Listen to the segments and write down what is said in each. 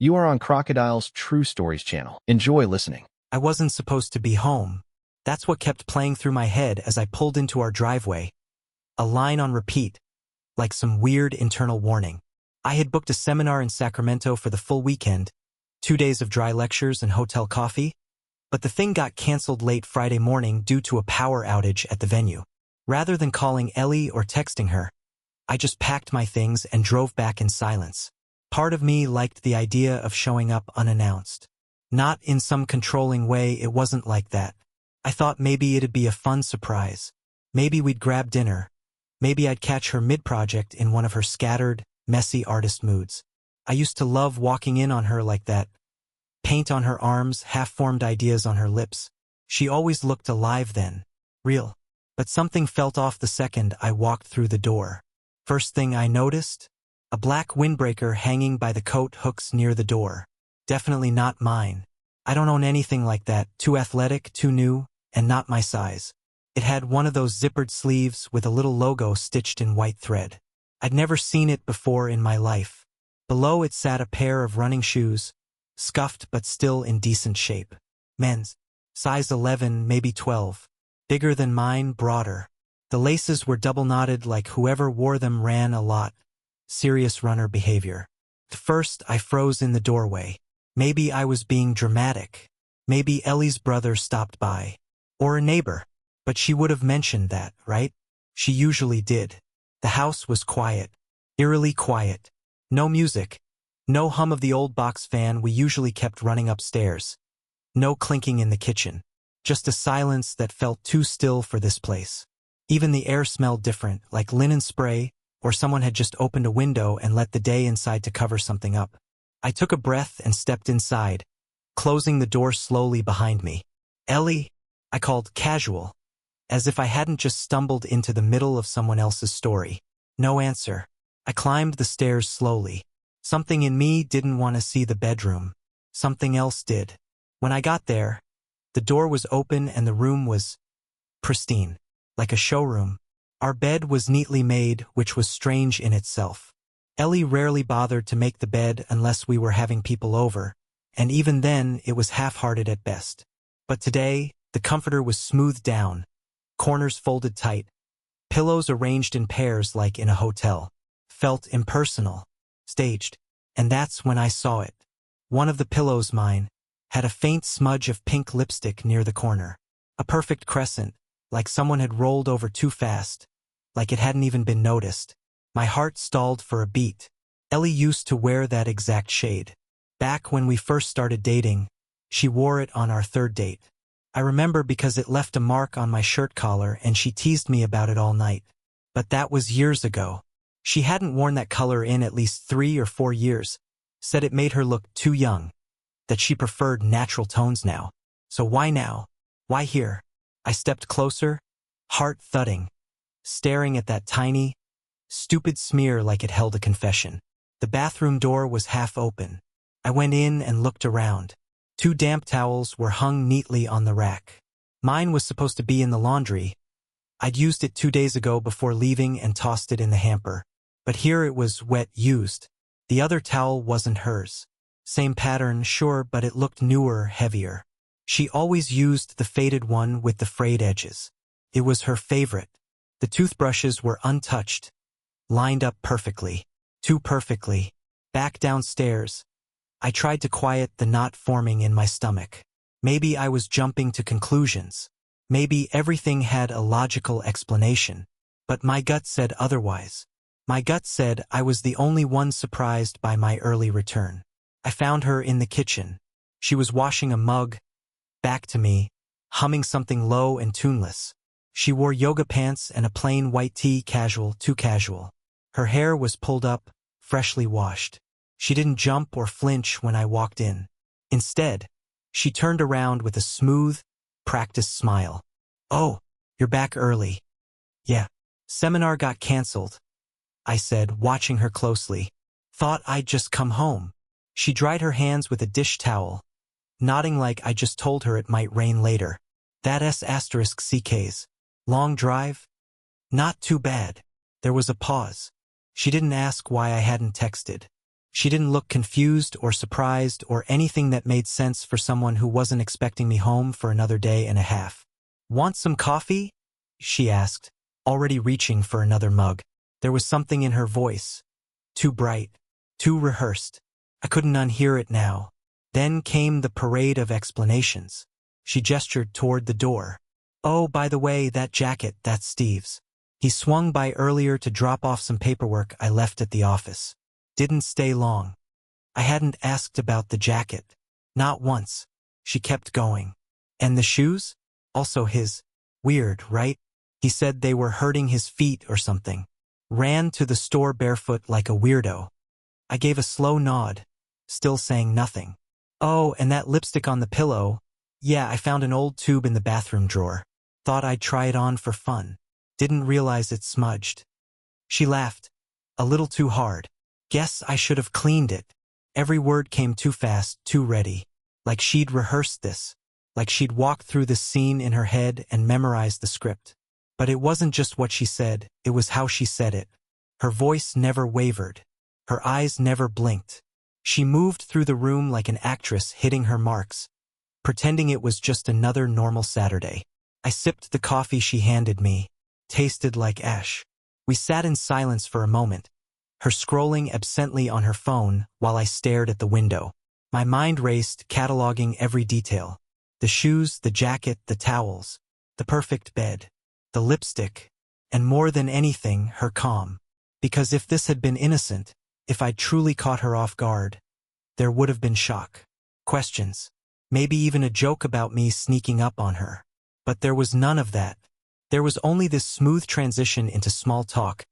You are on Crocodile's True Stories channel. Enjoy listening. I wasn't supposed to be home. That's what kept playing through my head as I pulled into our driveway. A line on repeat, like some weird internal warning. I had booked a seminar in Sacramento for the full weekend, 2 days of dry lectures and hotel coffee, but the thing got canceled late Friday morning due to a power outage at the venue. Rather than calling Ellie or texting her, I just packed my things and drove back in silence. Part of me liked the idea of showing up unannounced. Not in some controlling way, it wasn't like that. I thought maybe it'd be a fun surprise. Maybe we'd grab dinner. Maybe I'd catch her mid-project in one of her scattered, messy artist moods. I used to love walking in on her like that. Paint on her arms, half-formed ideas on her lips. She always looked alive then. Real. But something felt off the second I walked through the door. First thing I noticed? A black windbreaker hanging by the coat hooks near the door. Definitely not mine. I don't own anything like that, too athletic, too new, and not my size. It had one of those zippered sleeves with a little logo stitched in white thread. I'd never seen it before in my life. Below it sat a pair of running shoes, scuffed but still in decent shape. Men's. Size 11, maybe 12. Bigger than mine, broader. The laces were double-knotted like whoever wore them ran a lot. Serious runner behavior. At first, I froze in the doorway. Maybe I was being dramatic. Maybe Ellie's brother stopped by. Or a neighbor. But she would have mentioned that, right? She usually did. The house was quiet. Eerily quiet. No music. No hum of the old box fan we usually kept running upstairs. No clinking in the kitchen. Just a silence that felt too still for this place. Even the air smelled different, like linen spray, or someone had just opened a window and let the day inside to cover something up. I took a breath and stepped inside, closing the door slowly behind me. Ellie, I called casual, as if I hadn't just stumbled into the middle of someone else's story. No answer. I climbed the stairs slowly. Something in me didn't want to see the bedroom. Something else did. When I got there, the door was open and the room was pristine, like a showroom. Our bed was neatly made, which was strange in itself. Ellie rarely bothered to make the bed unless we were having people over, and even then it was half-hearted at best. But today, the comforter was smoothed down, corners folded tight, pillows arranged in pairs like in a hotel. Felt impersonal, staged, and that's when I saw it. One of the pillows, mine, had a faint smudge of pink lipstick near the corner. A perfect crescent, like someone had rolled over too fast, like it hadn't even been noticed. My heart stalled for a beat. Ellie used to wear that exact shade. Back when we first started dating, she wore it on our third date. I remember because it left a mark on my shirt collar and she teased me about it all night. But that was years ago. She hadn't worn that color in at least 3 or 4 years, said it made her look too young, that she preferred natural tones now. So why now? Why here? I stepped closer, heart thudding, staring at that tiny, stupid smear like it held a confession. The bathroom door was half open. I went in and looked around. 2 damp towels were hung neatly on the rack. Mine was supposed to be in the laundry. I'd used it 2 days ago before leaving and tossed it in the hamper. But here it was wet, used. The other towel wasn't hers. Same pattern, sure, but it looked newer, heavier. She always used the faded one with the frayed edges. It was her favorite. The toothbrushes were untouched, lined up perfectly. Too perfectly. Back downstairs. I tried to quiet the knot forming in my stomach. Maybe I was jumping to conclusions. Maybe everything had a logical explanation. But my gut said otherwise. My gut said I was the only one surprised by my early return. I found her in the kitchen. She was washing a mug, back to me, humming something low and tuneless. She wore yoga pants and a plain white tee, casual, too casual. Her hair was pulled up, freshly washed. She didn't jump or flinch when I walked in. Instead, she turned around with a smooth, practiced smile. "Oh, you're back early." "Yeah. Seminar got canceled," I said, watching her closely. "Thought I'd just come home." She dried her hands with a dish towel, nodding like I just told her it might rain later. That *CKs. Long drive? Not too bad. There was a pause. She didn't ask why I hadn't texted. She didn't look confused or surprised or anything that made sense for someone who wasn't expecting me home for another day and a half. "Want some coffee?" she asked, already reaching for another mug. There was something in her voice. Too bright. Too rehearsed. I couldn't unhear it now. Then came the parade of explanations. She gestured toward the door. "Oh, by the way, that jacket, that's Steve's. He swung by earlier to drop off some paperwork I left at the office. Didn't stay long." I hadn't asked about the jacket. Not once. She kept going. "And the shoes? Also his. Weird, right? He said they were hurting his feet or something. Ran to the store barefoot like a weirdo." I gave a slow nod, still saying nothing. "Oh, and that lipstick on the pillow. Yeah, I found an old tube in the bathroom drawer. Thought I'd try it on for fun. Didn't realize it smudged." She laughed. A little too hard. "Guess I should have cleaned it." Every word came too fast, too ready. Like she'd rehearsed this. Like she'd walked through this scene in her head and memorized the script. But it wasn't just what she said, it was how she said it. Her voice never wavered. Her eyes never blinked. She moved through the room like an actress hitting her marks, pretending it was just another normal Saturday. I sipped the coffee she handed me. Tasted like ash. We sat in silence for a moment, her scrolling absently on her phone while I stared at the window. My mind raced, cataloging every detail. The shoes, the jacket, the towels, the perfect bed, the lipstick, and more than anything, her calm. Because if this had been innocent, if I'd truly caught her off guard, there would have been shock, questions, maybe even a joke about me sneaking up on her. But there was none of that. There was only this smooth transition into small talk,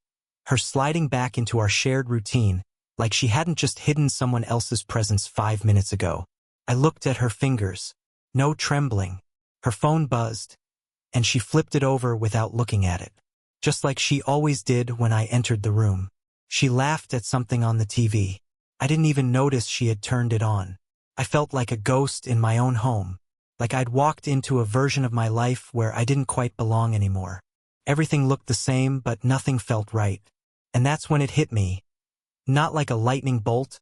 her sliding back into our shared routine, like she hadn't just hidden someone else's presence 5 minutes ago. I looked at her fingers. No trembling. Her phone buzzed, and she flipped it over without looking at it, just like she always did when I entered the room. She laughed at something on the TV. I didn't even notice she had turned it on. I felt like a ghost in my own home, like I'd walked into a version of my life where I didn't quite belong anymore. Everything looked the same, but nothing felt right. And that's when it hit me. Not like a lightning bolt,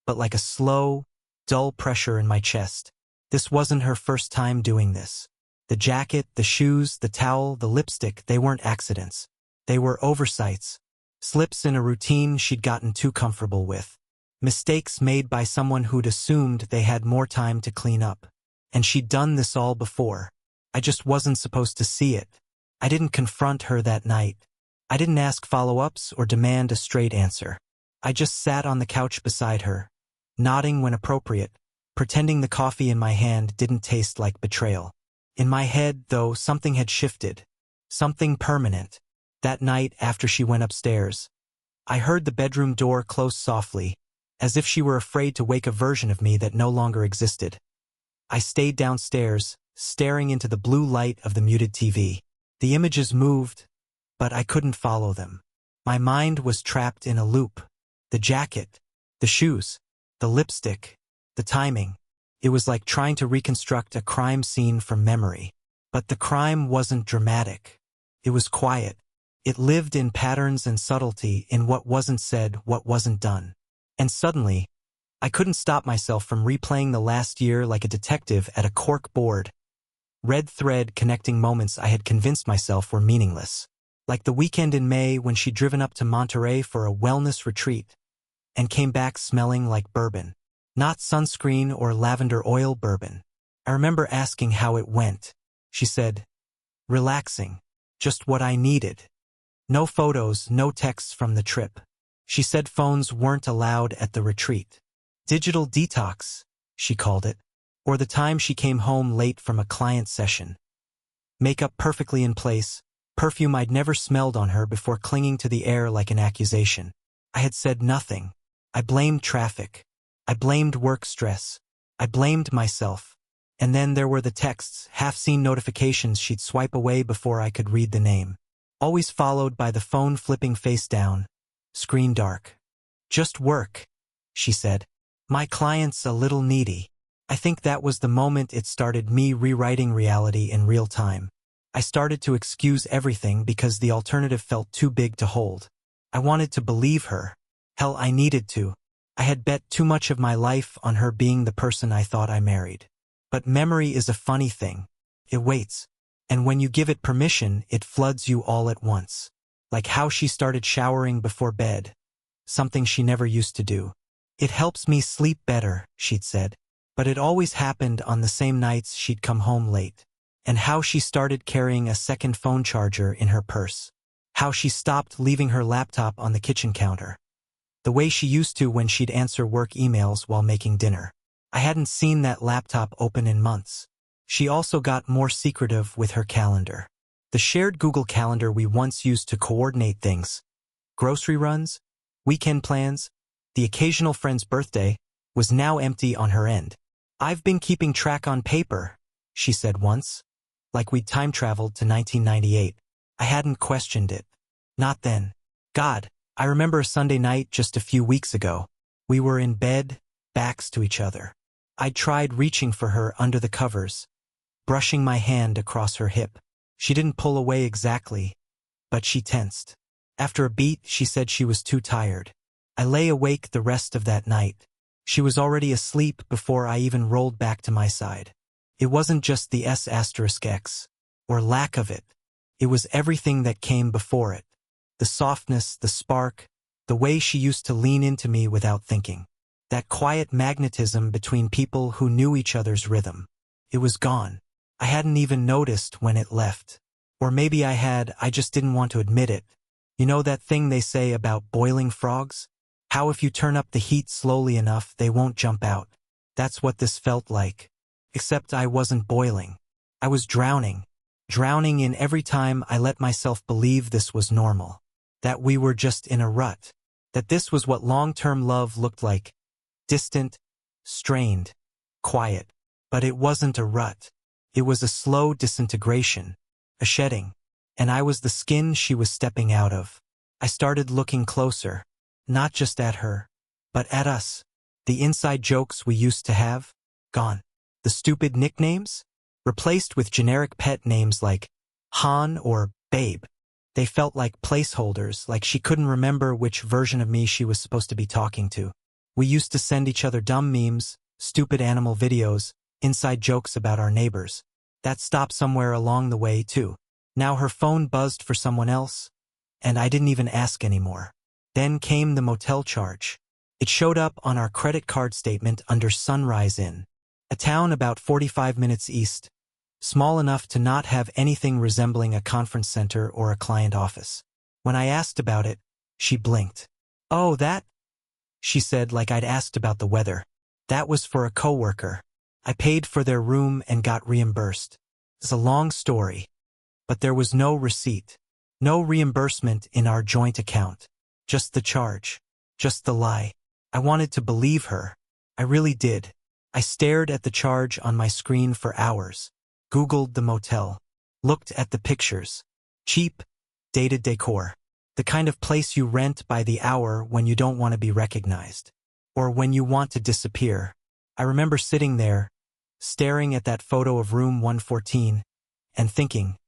but like a slow, dull pressure in my chest. This wasn't her first time doing this. The jacket, the shoes, the towel, the lipstick, they weren't accidents. They were oversights. Slips in a routine she'd gotten too comfortable with. Mistakes made by someone who'd assumed they had more time to clean up. And she'd done this all before. I just wasn't supposed to see it. I didn't confront her that night. I didn't ask follow-ups or demand a straight answer. I just sat on the couch beside her, nodding when appropriate, pretending the coffee in my hand didn't taste like betrayal. In my head, though, something had shifted. Something permanent. That night after she went upstairs, I heard the bedroom door close softly, as if she were afraid to wake a version of me that no longer existed. I stayed downstairs, staring into the blue light of the muted TV. The images moved, but I couldn't follow them. My mind was trapped in a loop. The jacket, the shoes, the lipstick, the timing. It was like trying to reconstruct a crime scene from memory. But the crime wasn't dramatic. It was quiet. It lived in patterns and subtlety, in what wasn't said, what wasn't done. And suddenly, I couldn't stop myself from replaying the last year like a detective at a cork board. Red thread connecting moments I had convinced myself were meaningless. Like the weekend in May when she'd driven up to Monterey for a wellness retreat and came back smelling like bourbon. Not sunscreen or lavender oil bourbon. I remember asking how it went. She said, "Relaxing. Just what I needed." No photos, no texts from the trip. She said phones weren't allowed at the retreat. Digital detox, she called it. Or the time she came home late from a client session. Makeup perfectly in place, perfume I'd never smelled on her before clinging to the air like an accusation. I had said nothing. I blamed traffic. I blamed work stress. I blamed myself. And then there were the texts, half-seen notifications she'd swipe away before I could read the name. Always followed by the phone flipping face down. Screen dark. "Just work," she said. "My client's a little needy." I think that was the moment it started me rewriting reality in real time. I started to excuse everything because the alternative felt too big to hold. I wanted to believe her. Hell, I needed to. I had bet too much of my life on her being the person I thought I married. But memory is a funny thing. It waits. And when you give it permission, it floods you all at once. Like how she started showering before bed. Something she never used to do. It helps me sleep better, she'd said. But it always happened on the same nights she'd come home late. And how she started carrying a second phone charger in her purse. How she stopped leaving her laptop on the kitchen counter. The way she used to when she'd answer work emails while making dinner. I hadn't seen that laptop open in months. She also got more secretive with her calendar. The shared Google Calendar we once used to coordinate things. Grocery runs, weekend plans, the occasional friend's birthday, was now empty on her end. "I've been keeping track on paper," she said once. Like we'd time traveled to 1998. I hadn't questioned it. Not then. God, I remember a Sunday night just a few weeks ago. We were in bed, backs to each other. I'd tried reaching for her under the covers, brushing my hand across her hip. She didn't pull away exactly, but she tensed. After a beat, she said she was too tired. I lay awake the rest of that night. She was already asleep before I even rolled back to my side. It wasn't just the S*X, or lack of it. It was everything that came before it. The softness, the spark, the way she used to lean into me without thinking. That quiet magnetism between people who knew each other's rhythm. It was gone. I hadn't even noticed when it left. Or maybe I had, I just didn't want to admit it. You know that thing they say about boiling frogs? How if you turn up the heat slowly enough, they won't jump out. That's what this felt like. Except I wasn't boiling. I was drowning. Drowning in every time I let myself believe this was normal. That we were just in a rut. That this was what long-term love looked like. Distant, strained, quiet. But it wasn't a rut. It was a slow disintegration. A shedding. And I was the skin she was stepping out of. I started looking closer. Not just at her, but at us. The inside jokes we used to have, gone. The stupid nicknames, replaced with generic pet names like Han or Babe. They felt like placeholders, like she couldn't remember which version of me she was supposed to be talking to. We used to send each other dumb memes, stupid animal videos, inside jokes about our neighbors. That stopped somewhere along the way, too. Now her phone buzzed for someone else, and I didn't even ask anymore. Then came the motel charge. It showed up on our credit card statement under Sunrise Inn, a town about 45 minutes east, small enough to not have anything resembling a conference center or a client office. When I asked about it, she blinked. "Oh, that?" she said like I'd asked about the weather. "That was for a coworker. I paid for their room and got reimbursed." It's a long story, but there was no receipt, no reimbursement in our joint account. Just the charge. Just the lie. I wanted to believe her. I really did. I stared at the charge on my screen for hours. Googled the motel. Looked at the pictures. Cheap, dated decor. The kind of place you rent by the hour when you don't want to be recognized. Or when you want to disappear. I remember sitting there, staring at that photo of room 114, and thinking,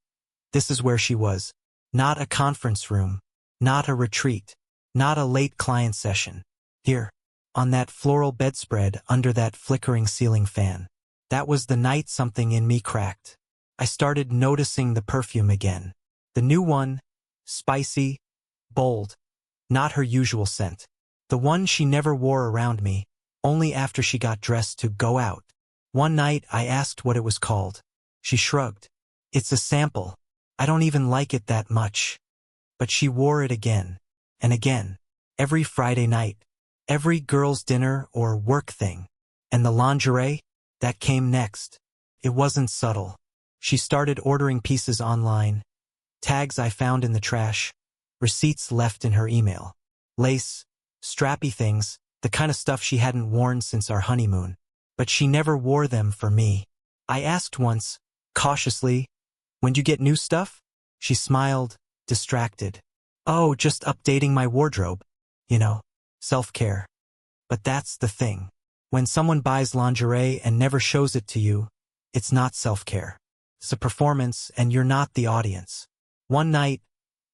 this is where she was. Not a conference room. Not a retreat. Not a late client session. Here, on that floral bedspread under that flickering ceiling fan. That was the night something in me cracked. I started noticing the perfume again. The new one, spicy, bold, not her usual scent. The one she never wore around me, only after she got dressed to go out. One night I asked what it was called. She shrugged. "It's a sample. I don't even like it that much." But she wore it again. And again, every Friday night, every girls' dinner or work thing. And the lingerie, that came next. It wasn't subtle. She started ordering pieces online, tags I found in the trash, receipts left in her email. Lace, strappy things, the kind of stuff she hadn't worn since our honeymoon. But she never wore them for me. I asked once, cautiously, "When'd you get new stuff?" She smiled, distracted. "Oh, just updating my wardrobe. You know, self-care." But that's the thing. When someone buys lingerie and never shows it to you, it's not self-care. It's a performance and you're not the audience. One night,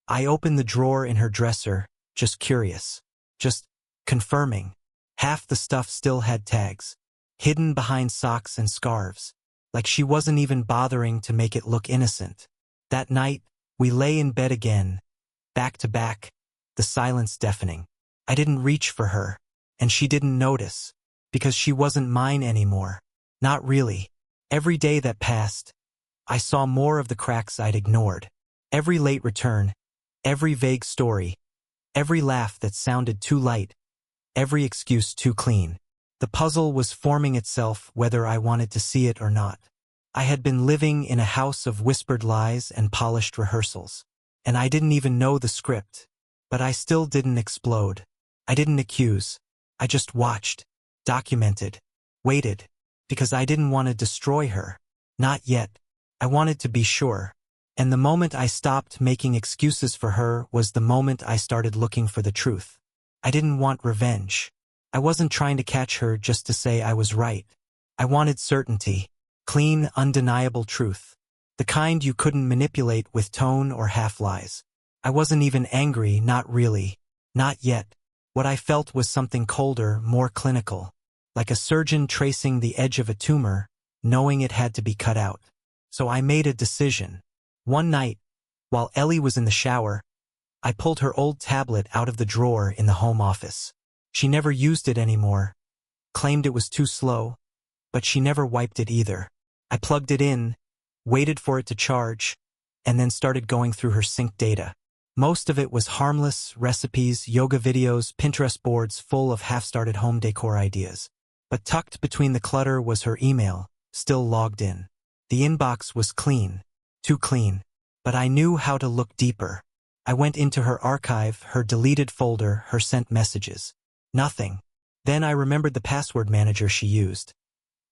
I opened the drawer in her dresser, just curious. Just confirming. Half the stuff still had tags, hidden behind socks and scarves, like she wasn't even bothering to make it look innocent. That night, we lay in bed again, back to back, the silence deafening. I didn't reach for her, and she didn't notice, because she wasn't mine anymore. Not really. Every day that passed, I saw more of the cracks I'd ignored. Every late return, every vague story, every laugh that sounded too light, every excuse too clean. The puzzle was forming itself whether I wanted to see it or not. I had been living in a house of whispered lies and polished rehearsals, and I didn't even know the script. But I still didn't explode. I didn't accuse. I just watched, documented, waited, because I didn't want to destroy her. Not yet. I wanted to be sure. And the moment I stopped making excuses for her was the moment I started looking for the truth. I didn't want revenge. I wasn't trying to catch her just to say I was right. I wanted certainty, clean, undeniable truth, the kind you couldn't manipulate with tone or half-lies. I wasn't even angry, not really, not yet. What I felt was something colder, more clinical, like a surgeon tracing the edge of a tumor, knowing it had to be cut out. So I made a decision. One night, while Ellie was in the shower, I pulled her old tablet out of the drawer in the home office. She never used it anymore, claimed it was too slow, but she never wiped it either. I plugged it in, waited for it to charge, and then started going through her sync data. Most of it was harmless recipes, yoga videos, Pinterest boards full of half-started home decor ideas. But tucked between the clutter was her email, still logged in. The inbox was clean, too clean, but I knew how to look deeper. I went into her archive, her deleted folder, her sent messages. Nothing. Then I remembered the password manager she used.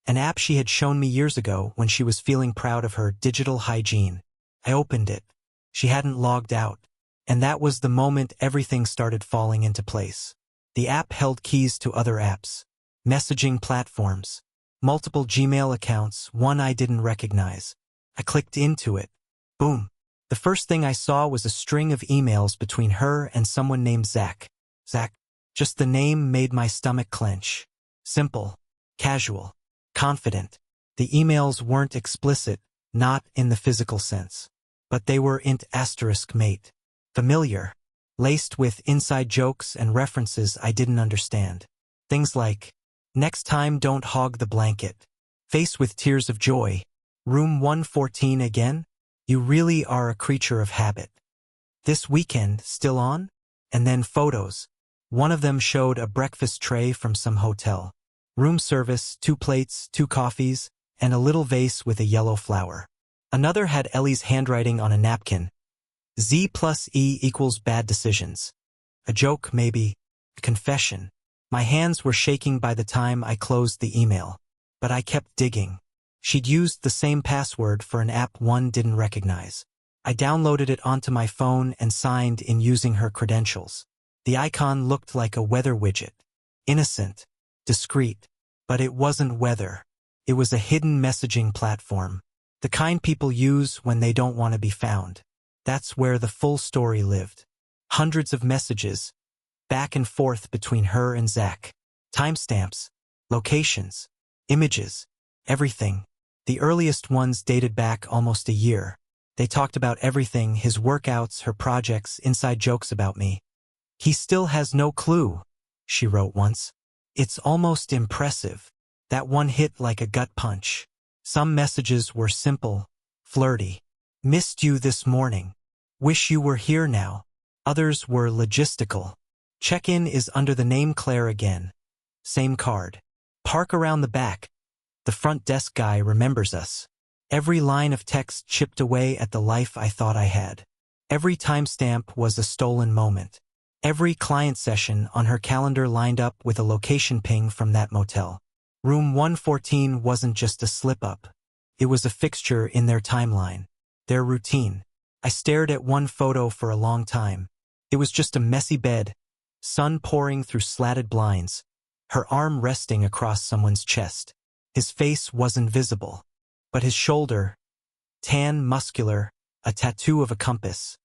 An app she had shown me years ago when she was feeling proud of her digital hygiene. I opened it. She hadn't logged out. And that was the moment everything started falling into place. The app held keys to other apps, messaging platforms, multiple Gmail accounts, one I didn't recognize. I clicked into it. Boom. The first thing I saw was a string of emails between her and someone named Zach. Zach. Just the name made my stomach clench. Simple, casual, confident. The emails weren't explicit, not in the physical sense. But they were int asterisk mate. Familiar, laced with inside jokes and references I didn't understand. Things like, next time don't hog the blanket. Face with tears of joy. Room 114 again? You really are a creature of habit. This weekend, still on? And then photos. One of them showed a breakfast tray from some hotel. Room service, 2 plates, 2 coffees, and a little vase with a yellow flower. Another had Ellie's handwriting on a napkin. Z plus E equals bad decisions. A joke, maybe. A confession. My hands were shaking by the time I closed the email. But I kept digging. She'd used the same password for an app one didn't recognize. I downloaded it onto my phone and signed in using her credentials. The icon looked like a weather widget. Innocent. Discreet. But it wasn't weather. It was a hidden messaging platform. The kind people use when they don't want to be found. That's where the full story lived. Hundreds of messages, back and forth between her and Zach. Timestamps, locations, images, everything. The earliest ones dated back almost a year. They talked about everything, his workouts, her projects, inside jokes about me. He still has no clue, she wrote once. It's almost impressive. That one hit like a gut punch. Some messages were simple, flirty. Missed you this morning. Wish you were here now. Others were logistical. Check-in is under the name Claire again. Same card. Park around the back. The front desk guy remembers us. Every line of text chipped away at the life I thought I had. Every timestamp was a stolen moment. Every client session on her calendar lined up with a location ping from that motel. Room 114 wasn't just a slip-up. It was a fixture in their timeline. Their routine. I stared at one photo for a long time. It was just a messy bed, sun pouring through slatted blinds, her arm resting across someone's chest. His face wasn't visible, but his shoulder, tan, muscular, a tattoo of a compass,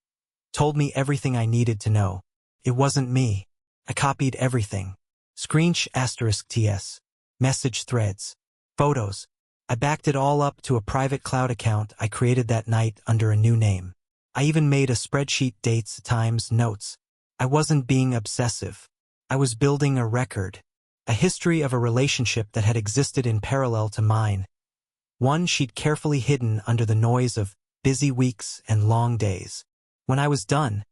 told me everything I needed to know. It wasn't me. I copied everything. **TS. Message threads. Photos. I backed it all up to a private cloud account I created that night under a new name. I even made a spreadsheet, dates, times, notes. I wasn't being obsessive. I was building a record. A history of a relationship that had existed in parallel to mine. One she'd carefully hidden under the noise of busy weeks and long days. When I was done,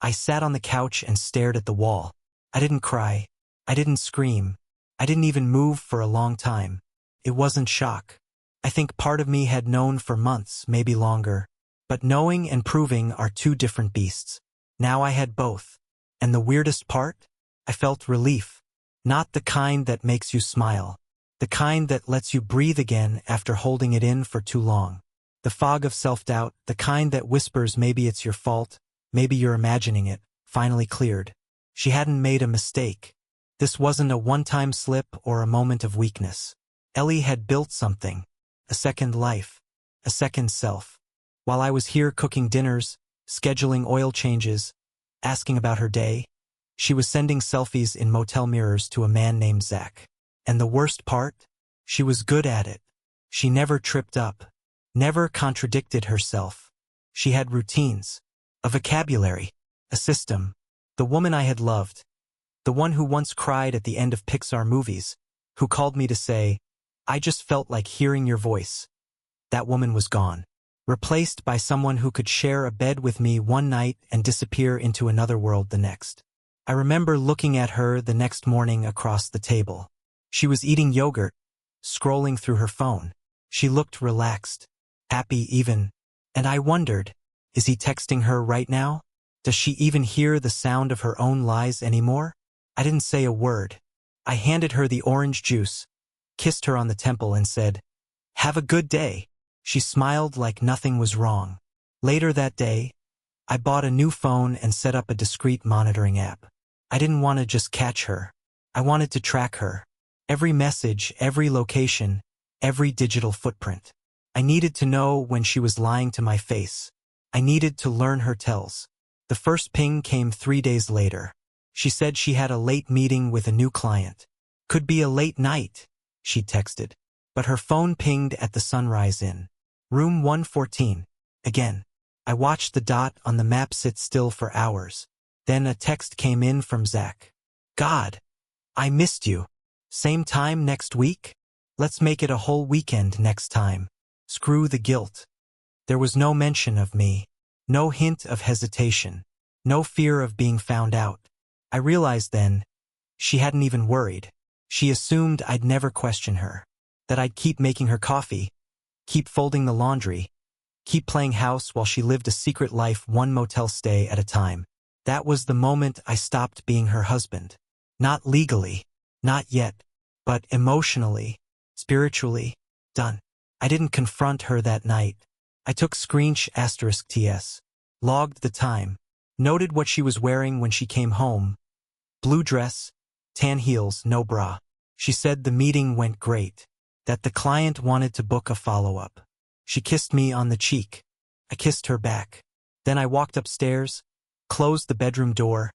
I sat on the couch and stared at the wall. I didn't cry. I didn't scream. I didn't even move for a long time. It wasn't shock. I think part of me had known for months, maybe longer. But knowing and proving are two different beasts. Now I had both. And the weirdest part? I felt relief. Not the kind that makes you smile. The kind that lets you breathe again after holding it in for too long. The fog of self-doubt, the kind that whispers maybe it's your fault, maybe you're imagining it, finally cleared. She hadn't made a mistake. This wasn't a one-time slip or a moment of weakness. Ellie had built something. A second life. A second self. While I was here cooking dinners, scheduling oil changes, asking about her day, she was sending selfies in motel mirrors to a man named Zach. And the worst part? She was good at it. She never tripped up. Never contradicted herself. She had routines. A vocabulary. A system. The woman I had loved. The one who once cried at the end of Pixar movies. Who called me to say, "I just felt like hearing your voice." That woman was gone. Replaced by someone who could share a bed with me one night and disappear into another world the next. I remember looking at her the next morning across the table. She was eating yogurt, scrolling through her phone. She looked relaxed, happy even, and I wondered, is he texting her right now? Does she even hear the sound of her own lies anymore? I didn't say a word. I handed her the orange juice, kissed her on the temple and said, "Have a good day." She smiled like nothing was wrong. Later that day, I bought a new phone and set up a discreet monitoring app. I didn't want to just catch her. I wanted to track her. Every message, every location, every digital footprint. I needed to know when she was lying to my face. I needed to learn her tells. The first ping came 3 days later. She said she had a late meeting with a new client. Could be a late night, she texted. But her phone pinged at the Sunrise Inn. Room 114. Again. I watched the dot on the map sit still for hours. Then a text came in from Zach. "God, I missed you. Same time next week? Let's make it a whole weekend next time. Screw the guilt." There was no mention of me. No hint of hesitation. No fear of being found out. I realized then, she hadn't even worried. She assumed I'd never question her. That I'd keep making her coffee, keep folding the laundry, keep playing house while she lived a secret life one motel stay at a time. That was the moment I stopped being her husband. Not legally, not yet, but emotionally, spiritually, done. I didn't confront her that night. I took *TS, logged the time, noted what she was wearing when she came home. Blue dress, tan heels, no bra. She said the meeting went great, that the client wanted to book a follow-up. She kissed me on the cheek. I kissed her back. Then I walked upstairs, closed the bedroom door,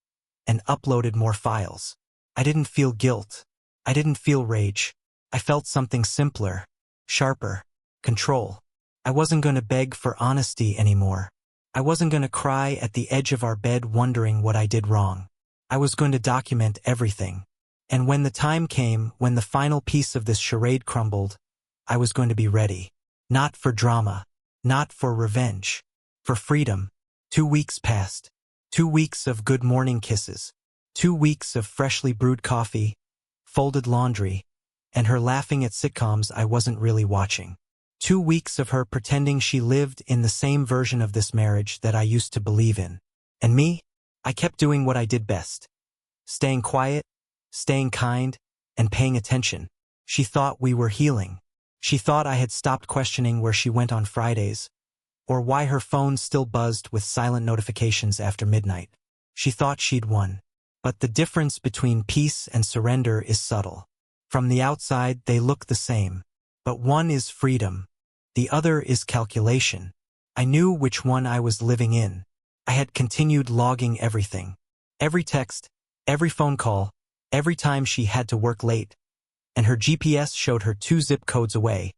and uploaded more files. I didn't feel guilt. I didn't feel rage. I felt something simpler, sharper, control. I wasn't going to beg for honesty anymore. I wasn't going to cry at the edge of our bed wondering what I did wrong. I was going to document everything. And when the time came, when the final piece of this charade crumbled, I was going to be ready. Not for drama. Not for revenge. For freedom. 2 weeks passed. 2 weeks of good morning kisses. 2 weeks of freshly brewed coffee, folded laundry, and her laughing at sitcoms I wasn't really watching. 2 weeks of her pretending she lived in the same version of this marriage that I used to believe in. And me? I kept doing what I did best. Staying quiet, staying kind, and paying attention. She thought we were healing. She thought I had stopped questioning where she went on Fridays, or why her phone still buzzed with silent notifications after midnight. She thought she'd won. But the difference between peace and surrender is subtle. From the outside, they look the same. But one is freedom. The other is calculation. I knew which one I was living in. I had continued logging everything. Every text, every phone call, Every time she had to work late, and her GPS showed her 2 zip codes away,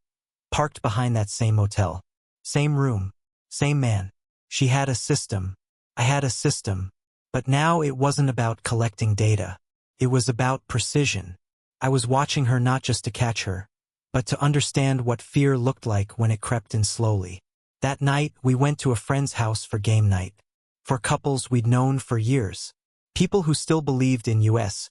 parked behind that same motel. Same room, same man. She had a system. I had a system. But now it wasn't about collecting data. It was about precision. I was watching her not just to catch her, but to understand what fear looked like when it crept in slowly. That night, we went to a friend's house for game night. For couples we'd known for years. People who still believed in US,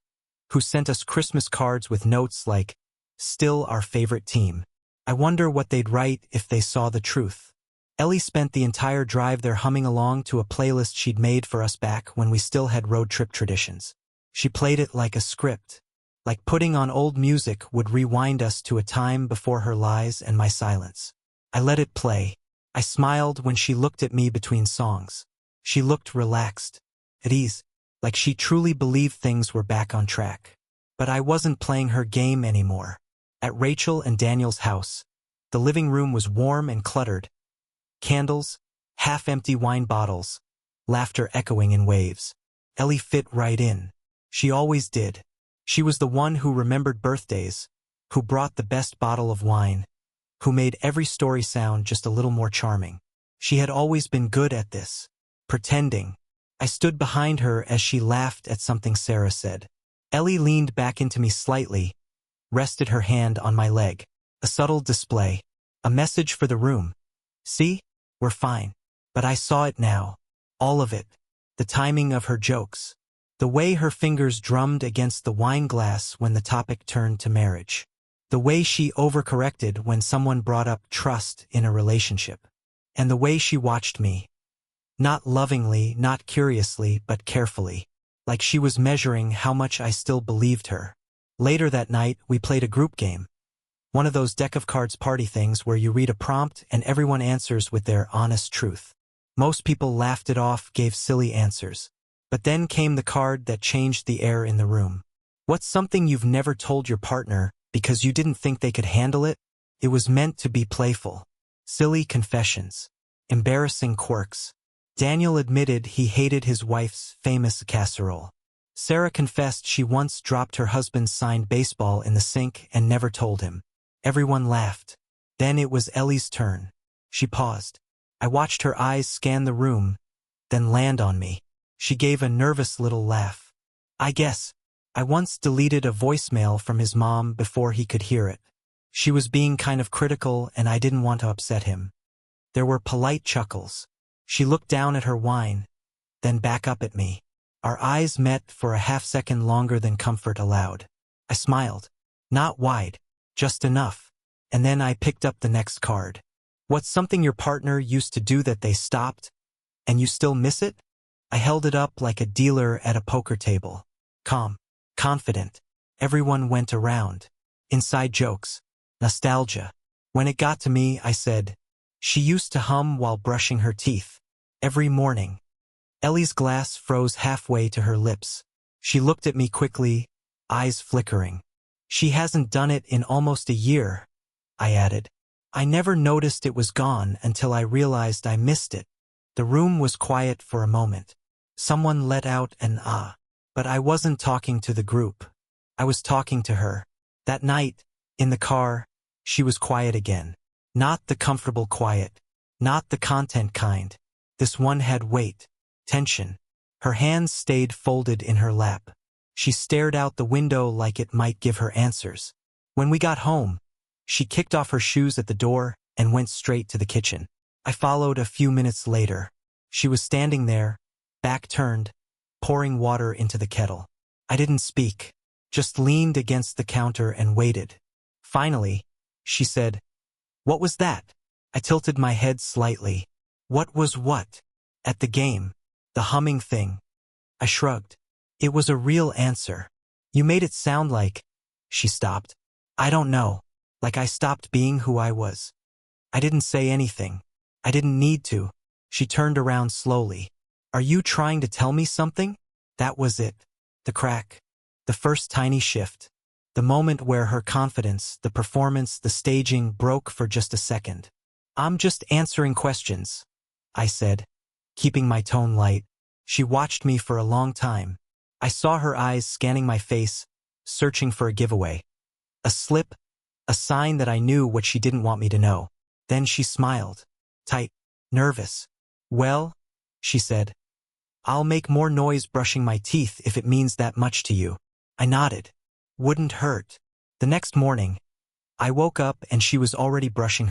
who sent us Christmas cards with notes like, "Still our favorite team." I wonder what they'd write if they saw the truth. Ellie spent the entire drive there humming along to a playlist she'd made for us back when we still had road trip traditions. She played it like a script. Like putting on old music would rewind us to a time before her lies and my silence. I let it play. I smiled when she looked at me between songs. She looked relaxed, at ease, like she truly believed things were back on track. But I wasn't playing her game anymore. At Rachel and Daniel's house, the living room was warm and cluttered. Candles, half-empty wine bottles, laughter echoing in waves. Ellie fit right in. She always did. She was the one who remembered birthdays, who brought the best bottle of wine, who made every story sound just a little more charming. She had always been good at this. Pretending. I stood behind her as she laughed at something Sarah said. Ellie leaned back into me slightly, rested her hand on my leg. A subtle display. A message for the room. See? We're fine. But I saw it now. All of it. The timing of her jokes. The way her fingers drummed against the wine glass when the topic turned to marriage. The way she overcorrected when someone brought up trust in a relationship. And the way she watched me. Not lovingly, not curiously, but carefully. Like she was measuring how much I still believed her. Later that night, we played a group game. One of those deck of cards party things where you read a prompt and everyone answers with their honest truth. Most people laughed it off, gave silly answers. But then came the card that changed the air in the room. What's something you've never told your partner because you didn't think they could handle it? It was meant to be playful. Silly confessions. Embarrassing quirks. Daniel admitted he hated his wife's famous casserole. Sarah confessed she once dropped her husband's signed baseball in the sink and never told him. Everyone laughed. Then it was Ellie's turn. She paused. I watched her eyes scan the room, then land on me. She gave a nervous little laugh. I guess. I once deleted a voicemail from his mom before he could hear it. She was being kind of critical and I didn't want to upset him. There were polite chuckles. She looked down at her wine, then back up at me. Our eyes met for a half-second longer than comfort allowed. I smiled. Not wide, just enough. And then I picked up the next card. What's something your partner used to do that they stopped, and you still miss it? I held it up like a dealer at a poker table. Calm, confident. Everyone went around. Inside jokes. Nostalgia. When it got to me, I said, she used to hum while brushing her teeth. Every morning. Ellie's glass froze halfway to her lips. She looked at me quickly, eyes flickering. She hasn't done it in almost a year, I added. I never noticed it was gone until I realized I missed it. The room was quiet for a moment. Someone let out an ah. But I wasn't talking to the group. I was talking to her. That night, in the car, she was quiet again. Not the comfortable quiet. Not the content kind. This one had weight. Tension. Her hands stayed folded in her lap. She stared out the window like it might give her answers. When we got home, she kicked off her shoes at the door and went straight to the kitchen. I followed a few minutes later. She was standing there, back turned, pouring water into the kettle. I didn't speak, just leaned against the counter and waited. Finally, she said, "What was that?" I tilted my head slightly. What was what? At the game. The humming thing. I shrugged. It was a real answer. You made it sound like... She stopped. I don't know. Like I stopped being who I was. I didn't say anything. I didn't need to. She turned around slowly. Are you trying to tell me something? That was it. The crack. The first tiny shift. The moment where her confidence, the performance, the staging broke for just a second. I'm just answering questions, I said, keeping my tone light. She watched me for a long time. I saw her eyes scanning my face, searching for a giveaway. A slip, a sign that I knew what she didn't want me to know. Then she smiled. Tight, nervous. Well, she said, I'll make more noise brushing my teeth if it means that much to you. I nodded. Wouldn't hurt. The next morning, I woke up and she was already brushing